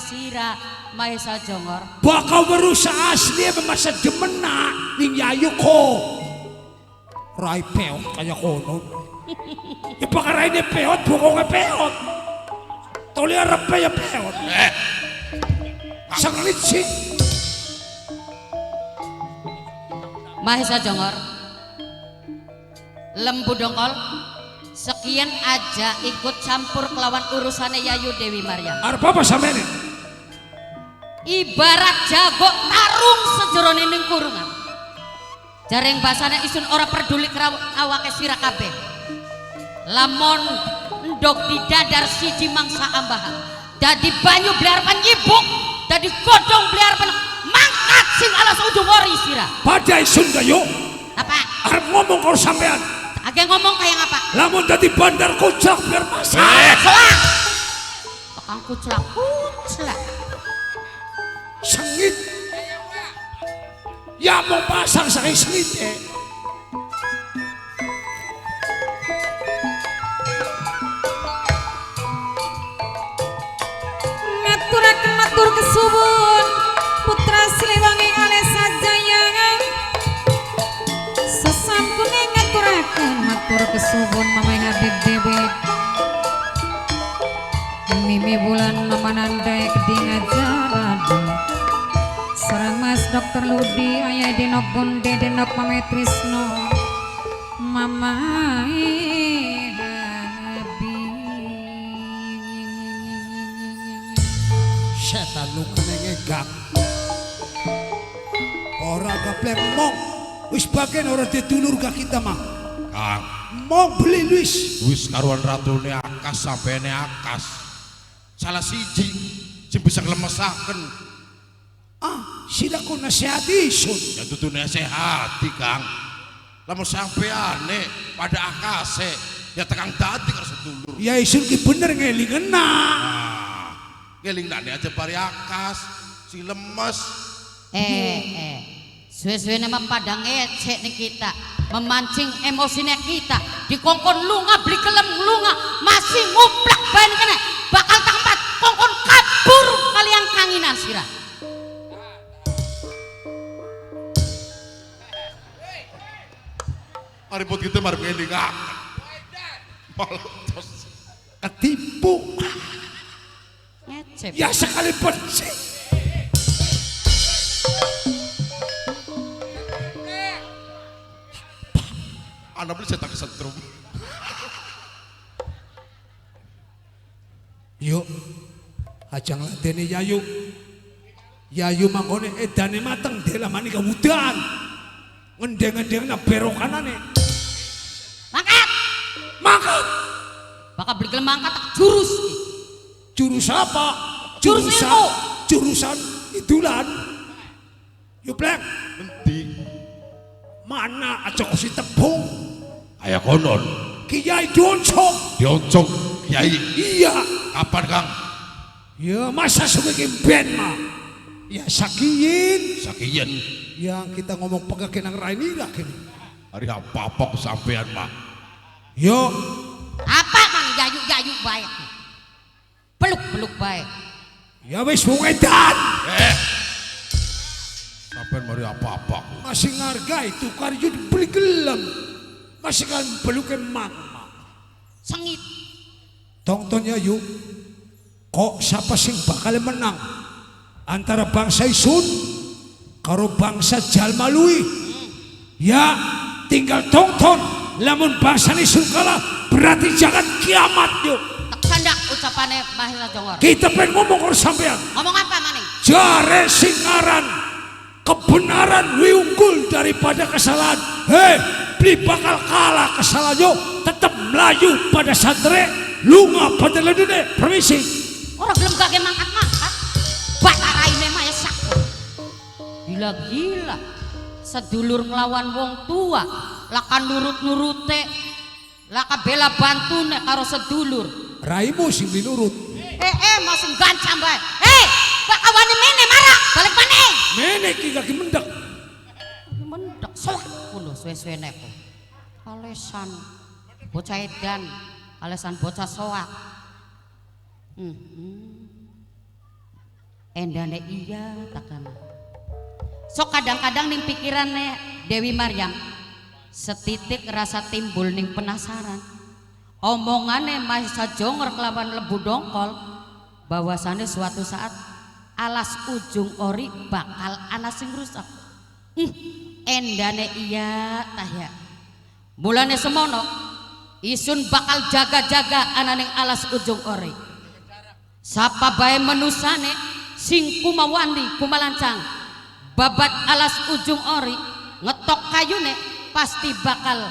sira Mahesa Jongor. Bakal berusaha asli masa demena ning Yayu ko. Rai peot kaya kono. Ipakaray ni peot bukong peot. Tuli arap pa ya peot. Sanglit sih. Mahesa Jongor. Lembu Dongkol. Sekian aja ikut campur kelawan urusannya Yayu Dewi Maryam. Arep apa sampeyan? Ibarat jago tarung sejerone ning kurungan. Jareng basane isun ora peduli karo awake sira kabeh. Lamun ndok didadar siji mangsa ambahan. Dadi banyu bliar nyibuk, dadi godhong bliar mangkat sing alas ujung wori sira. Pada isun kayo. Apa? Arep ngomong karo sampean. Age ngomong kayak apa? Lamun dadi bandar kuclak biar masak. Selak. Tukang kuclak. Sengit. Ya mau pasang saking sengit Ngaturaken matur kesuwun putra Siliwangi Alesa Jaya. Sasampune ngaturaken matur kesuwun Mamai Habib Debet. Mimi bulan mamanandai kedinga jaradu. Sareng Mas Dr. Ludi Ayah Denok Bonde Denok Mame Trisno Mamai setan lu kena ngegak. Orang gaplek mong. Wis bagian orang ditulur gak kita mah. Kang, Mong beli Luis. wis karuan ratune akas sampene akas. Salah siji sing bisa nglemesaken. Sila ko nasihati sun. Ya tutu nasehati Kang. Lamun sampeane pada akase ya tekang dadi karo sedulur. Ya isun ki bener ngelingan na. Ngeling nane aja pari akas si lemes. Suwe-suwe nama padang ecek nih kita, memancing emosinya kita, dikongkon lunga beli kelem lunga masih nguplak bahan kene bakal tempat kongkon kabur kalian kanginan sirah. Mari buat kita mari ngeling akan. Maletos. Ketipu. Ecek. Ya sekali bersih. Anak beli cetak setrum. Yuk. Ajang ladeni Yayu. Yayu mangkone edane mateng delamani kawudan. Ngendeng-ngendeng na berokanane. Mangkat. Mangkat. Bakal beli kelem mangkat tak jurus. Jurus apa? Jurus ilmu. Jurusan itulan. Yuk plek. Nanti Mana aja si tepung. ayah konon Kiai doncok. dioncok Kiai. Iya. Kapan Kang? Ya masa sebagai band mah. Ya sakiin. Sakian. Yang kita ngomong pegakin yang Raini lah kini. Hari apa-apa kesampean mah. Yo. Apa mang jayu-jayu baik. Peluk-peluk baik. Ya wis wong edan. Sampean mari apa-apa. Masih ngargai tukar yud beli gelem. Masih kan pelukan mak. Sengit. Tongtonnya yuk. Kok siapa sing bakal menang antara bangsa Isun karo bangsa Jalmalui? Ya tinggal tonton. Lamun bangsa Isun kalah berarti jangan kiamat yuk. Tak sandak ucapannya Mahesa Jongor. Kita pengen ngomong karo sampean. Ngomong apa maning? Jare singaran kebenaran lebih unggul daripada kesalahan. Hei, beli bakal kalah kesalahan yuk. Tetap melayu pada satre, lunga pada ledune. Permisi. Orang belum kage mangkat-mangkat. Bataraine mah ya sakit. Gila-gila. Sedulur ngelawan wong tua, laka nurut-nurute, laka bela bantune karo sedulur. Raimu sing dinurut. Masih gancam bae. Bakawani mene marah, balik maneh. Mene ki kaki mendak. Mendek selak kulo suwe-suwe neko. Alesan bocah edan, alesan bocah soak. endane iya takana. So kadang-kadang ning pikirannya Dewi Maryam setitik rasa timbul ning penasaran. Omongane Mahesa Jongor kelawan lebu dongkol bahwasane suatu saat alas ujung ori bakal ana sing rusak. Endane iya tah ya. Mulane semono isun bakal jaga-jaga ana ning alas ujung ori. Sapa bae menusane sing kumawani kumalancang babat alas ujung ori ngetok kayune pasti bakal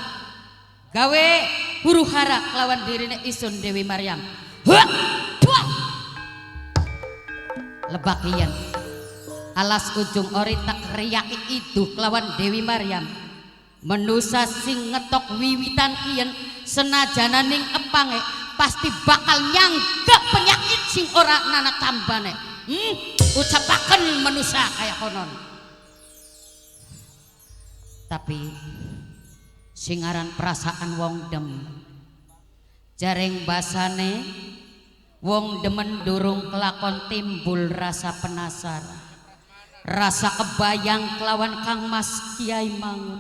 gawe huru hara kelawan dirine isun Dewi Maryam. Lebakian alas ujung ori tak riyaki itu kelawan Dewi Maryam menusa sing ngetok wiwitan kiyen senajana ning epange pasti bakal nyanggap penyakit sing ora nana tambane. Ucapaken menusa kayak konon. Tapi singaran perasaan wong dem jareng basane wong demen durung kelakon timbul rasa penasaran, rasa kebayang kelawan Kang Mas Kiai Mangun.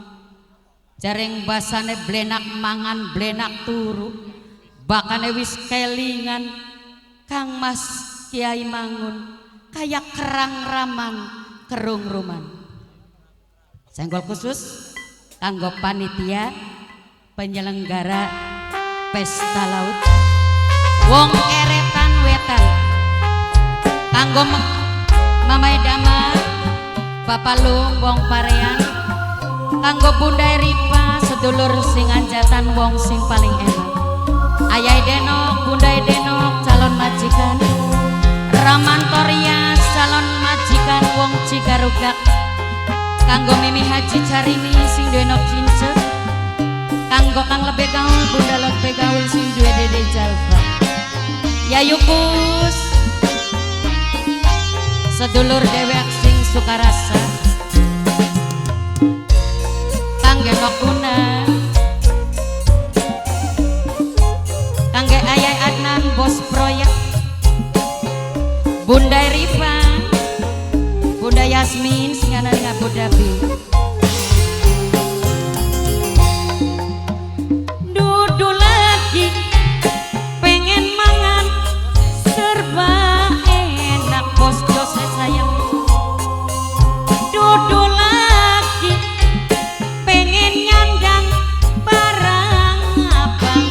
Jareng basane blenak mangan blenak turu bakane wis kelingan Kang Mas Kiai Mangun kayak kerang raman kerung ruman. Senggol khusus kanggo panitia penyelenggara pesta laut wong eretan wetan kanggo Mamai Dama Bapak Lung wong parean kanggo Bunda Ripa sedulur sing anjatan wong sing paling enak. Ayah Denok Bunda Denok calon majikan Ramantoria calon majikan wong Cigarugak kanggo Mimi Haji Carini sing duwe nok cincet kanggo Kang Lebe Gaul Bunda Lebe Gaul sing duwe Dede Jalfa Yayukus sedulur dewek sing sukarasa kangge Nokuna kangge Ayai Adnan bos proyek Bunda Rifa Bunda Yasmin sing ana ning Abu Dhabi. Dudu lagi pengen mangan serba enak bos Jose sayang. Dudu lagi pengen nyandang barang abang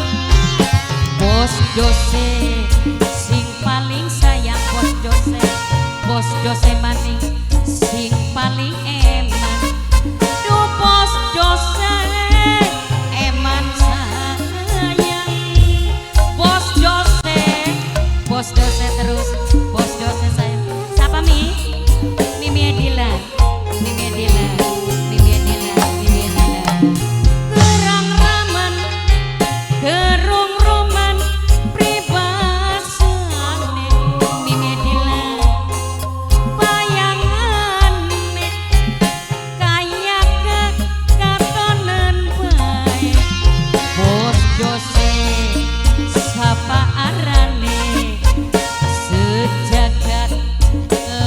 bos Jose sing paling sayang bos Jose maning sing paling eman. Duh bos Jose eman sayang bos Jose terus bos Jose sayang. Siapa Mimi Edila gerang raman gerung ruman pribasane Mimi Edila bayangane kaya kekatonen bae bos Jose sapa arane sejagat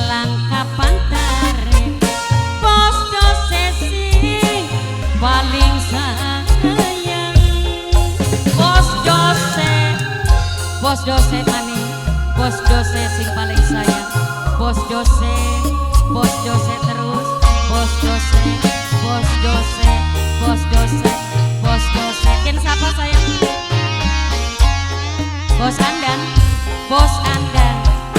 langka pantare bos Jose sing paling sayang bos Jose maning bos Jose sing paling sayang bos Jose terus bos Jose ken siapa sayang bos Andan bos Hamdan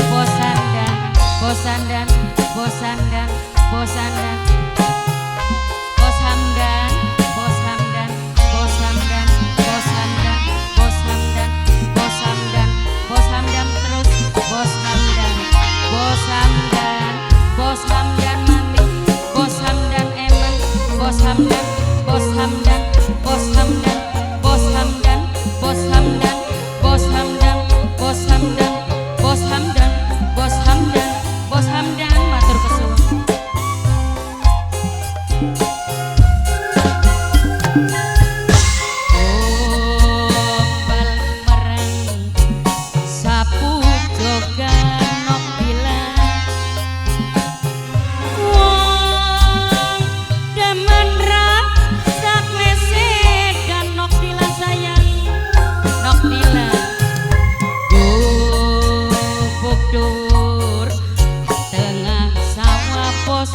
bos Hamdan bos Hamdan bos Hamdan bos Hamdan bos Hamdan bos Hamdan bos Hamdan bos Hamdan bos Hamdan bos Hamdan bos Hamdan terus bos Hamdan bos Hamdan bos Hamdan mami bos Hamdan eman bos Hamdan bos Hamdan bos Hamdan bos Hamdan bos Hamdan bos Hamdan bos Hamdan bos Hamdan bos Hamdan bos Hamdan matur kesuwun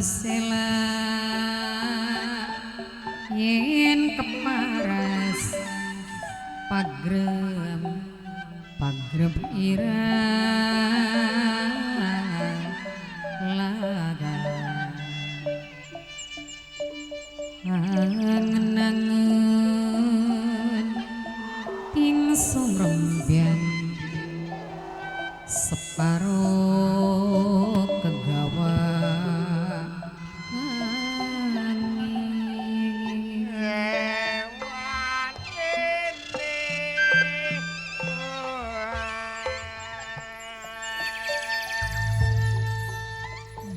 sela yen keparas pagrem pagreb irang laga angen-angen ting sumrembian separo kegawa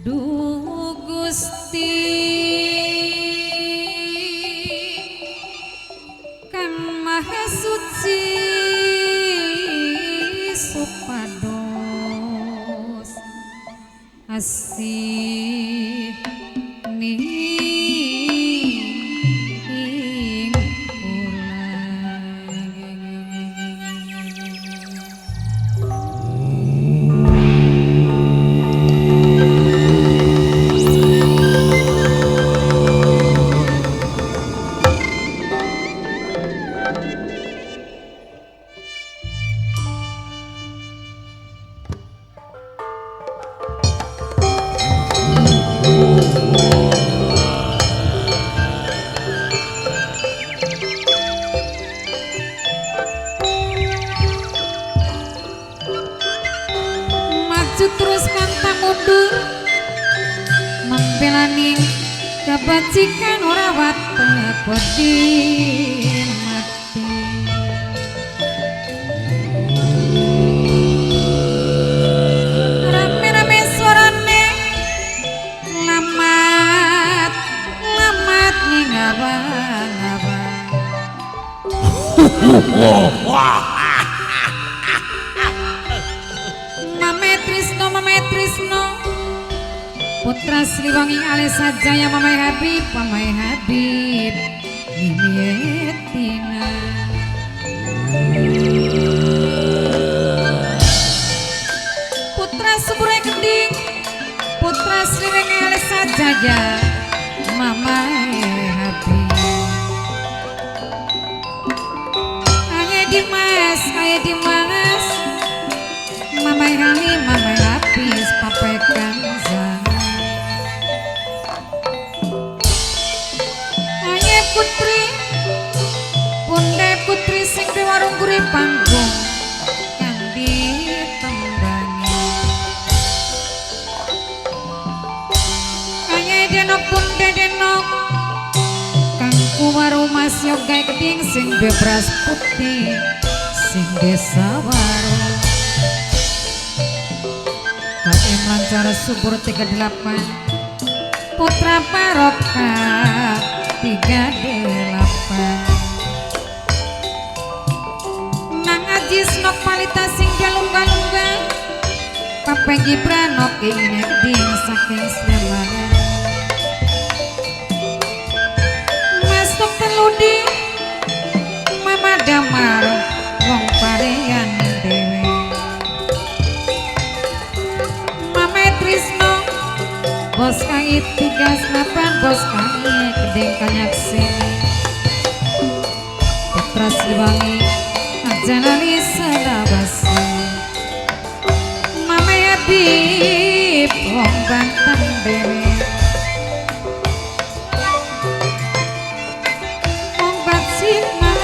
Duh Gusti Kang Maha Suci supados asih ning maju terus pantang mundur membelaning kebajikan ora watek wedi mati rame-rame suarane lamat lamat ning abang-abang Mame Trisno Putra Sriwangi Alesa Jaya Mamai Habib Mimietina Putra Subure Kending Putra Sriwangi Alesa Jaya Mamai Habib Aye Dimas Mamai Halim Mamai Habis papekan sana Aye putri Punde putri sing di warung guri panggung Kang ditembangi Aye denok punde denok Kang kuwaru mas yogai keding sing bebras putih Sing desa warung KM Lancar Subur 38 Putra Paroka 38 Nang Ajis Nok Palita sing galungga-lungga Pape Gibran Nok ingin ding saking Sleman Mas Dokter Ludi Mama Damar Wong Parean Dewe Trisno Bos KI 38 Bos KI Kedeng Kanyak sini Putra Sriwangi Ajanali Sedabasi Mama Habib Wong Banten Dewe Wong Bacik mah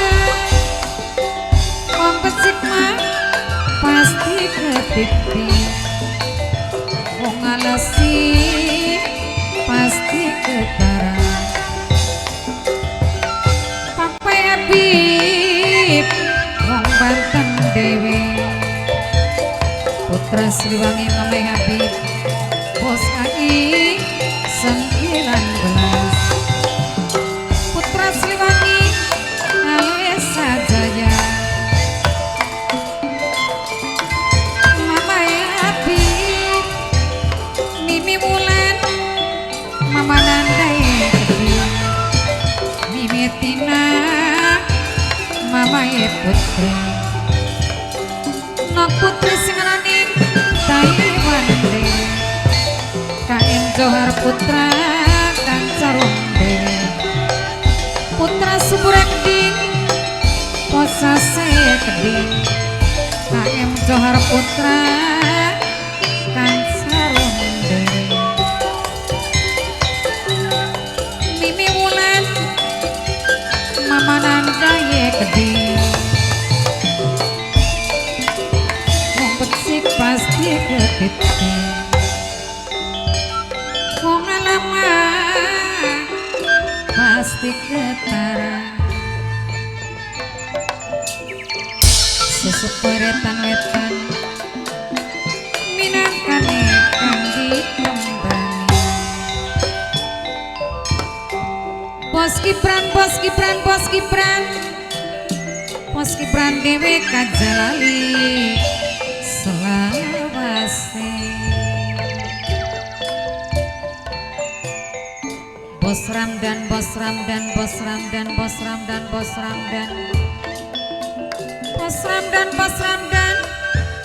Pasti ketikti Wong alasi pasti ketara Papa Habib Wong Banten Dewi Putra Sriwangi Mamai Habib Bos AI 19 Putra Sriwangi Alesa Jaya Mamai Habib Mimi Wulan Mama Nandai Mimi Tina Mama Putri Nok Putri Singarani Taiwan KM Johar putra Kang Carumbe putra Suburekding Posase Keding KM Johar putra Kang Carumbe Mimi Wulan Mama Nandaye Keding wong becik pasti ketitik wong lama pasti ketara sesuperetan wetan minangkane kang ditembangi Bos Gibran Bos Gibran Bos Gibran Bos Gibran dewe kajalali selawase Bos Ramdan Bos Ramdan Bos Ramdan Bos Ramdan Bos Ramdan Bos Ramdan Bos Ramdan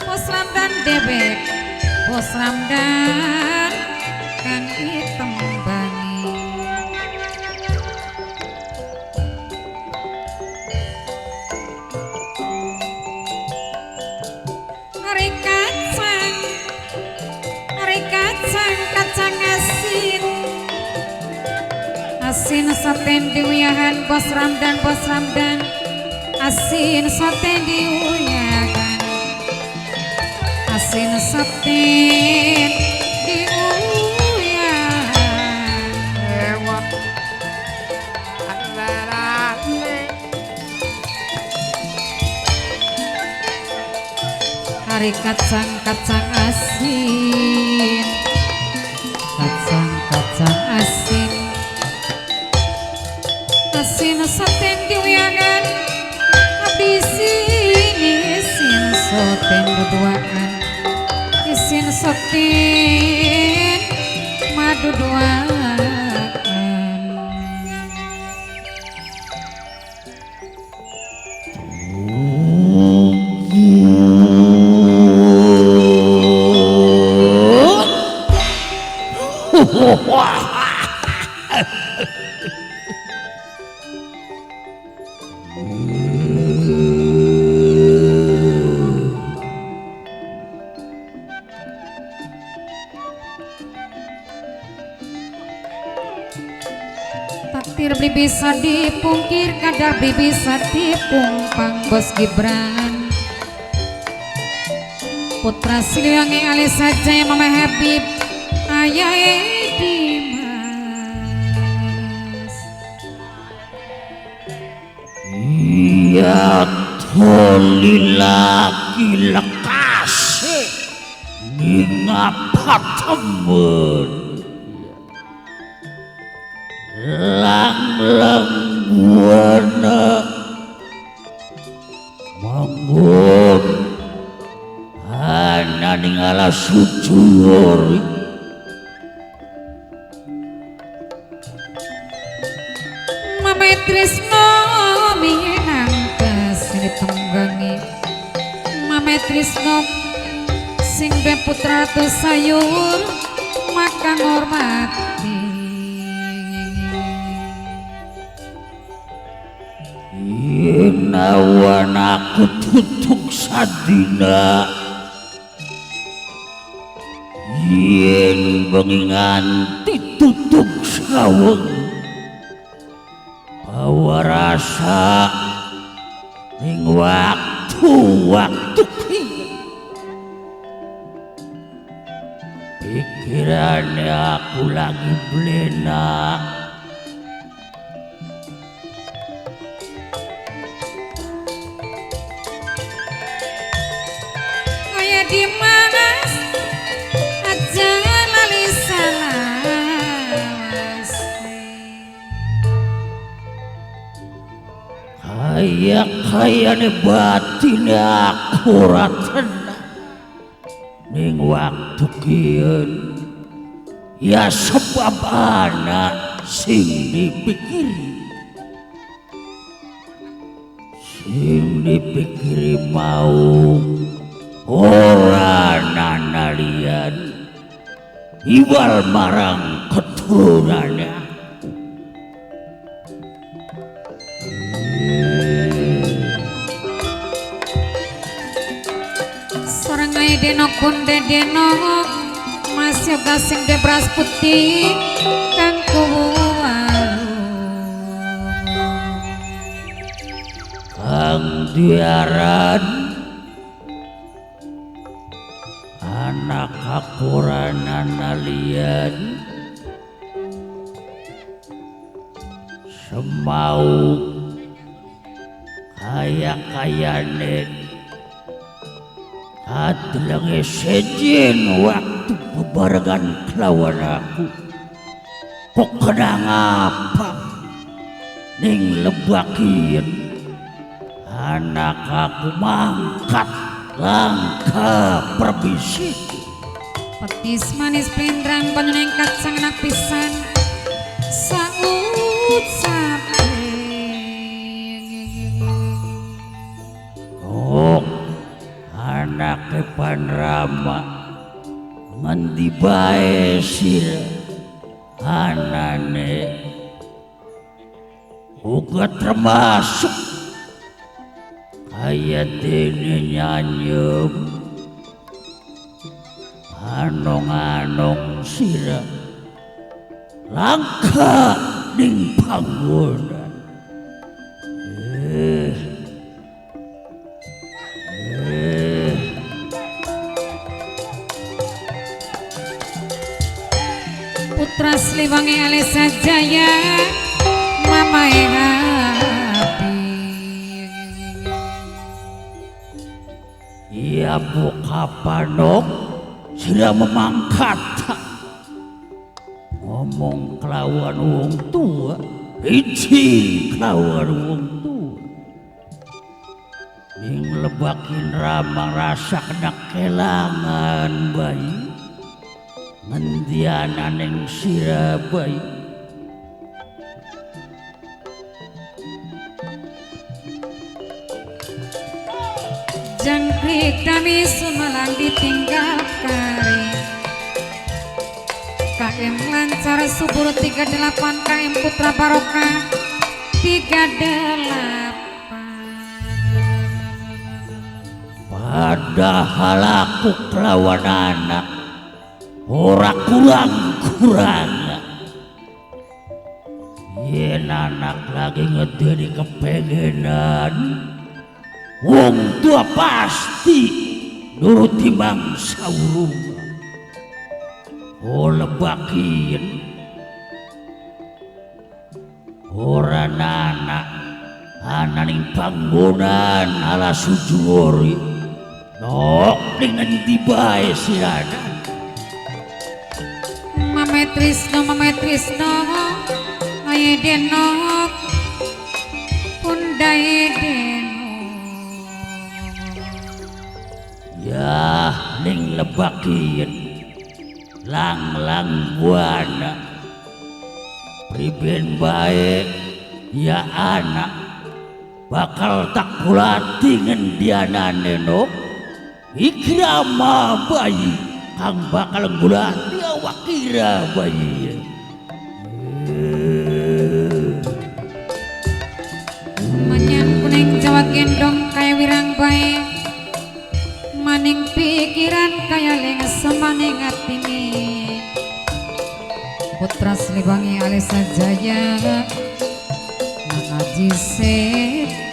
Bos Ramdan debek Bos Ramdan kang ditembangi Hari kacang kacang asin soten diuyahan Bos Ramdan Bos Ramdan asin soten diuyahan asin soten diuyahan hari kacang kacang asin kacang kacang asin asin soten diuyangan abdi sini isin soten duduaan isin soten madu duaan takdir beli bisa dipungkir kadar beli bisa dipungpang Bos Gibran putra Siliwangi alis saja yang Mama Habib ayah Dimas ya toli lagi lekase ngapa temen lang buana bangun hana ningala sujur Mama Trisno minang kesini tunggangi Mama Trisno sing be putra tu sayur maka ngormati nawan aku tutuk sadina yen bengingan ditutuk saweng bawa rasa ning waktu pikirannya aku lagi blena di mana aja lali salawas kaya batin aku ratena ning waktu kieu ya sebab anak sing dipikiri mau ora nanalian iwal marang turana. Sareng aya denok bonde denok Mas Yoga sing debras putih kang kuwaru Kang diaran anak kakuranan alian semau kaya-kayane adlange sejen waktu bebarengan kelawan aku kok kenang apa ning lebakin anak aku mangkat langka perbisi petis manis plindrang panjenengan sang anak pisan saut sape oh anak Panrama ngendi bae sira anane uga termasuk kaya dene nyanyem anong-anong sira langka ning panggonan Putra Sliwangi Alesa Jaya Mama Hati ya buka panok sila memangkat ngomong kelawan wong tua izin kelawan wong tua ning lebakin ramang rasa kena kelangan bayi ngendianan yang sira bayi jangkrik kami sumelang ditinggal kari KM lancar subur 38 KM Putra Barokah 38 padahal aku kelawan anak ora kurang yen anak lagi ngedeni kepengenan wong tua pasti nuruti mangsa urung lebakin ora anak ananing panggonan ala sujuri nok dengan dibae sirana Mame Trisno Aye denok Pundae denok ya ning lebakin lang buana priben bae ya anak bakal tak kulati ngendianane no ikrama bayi kang bakal ngulati awak kira bayi Manyan kuning Jawa gendong kaya wirang bae maning pikiran kaya lengas semaning atini Putra Sliwangi Alesa Jaya Ngaji set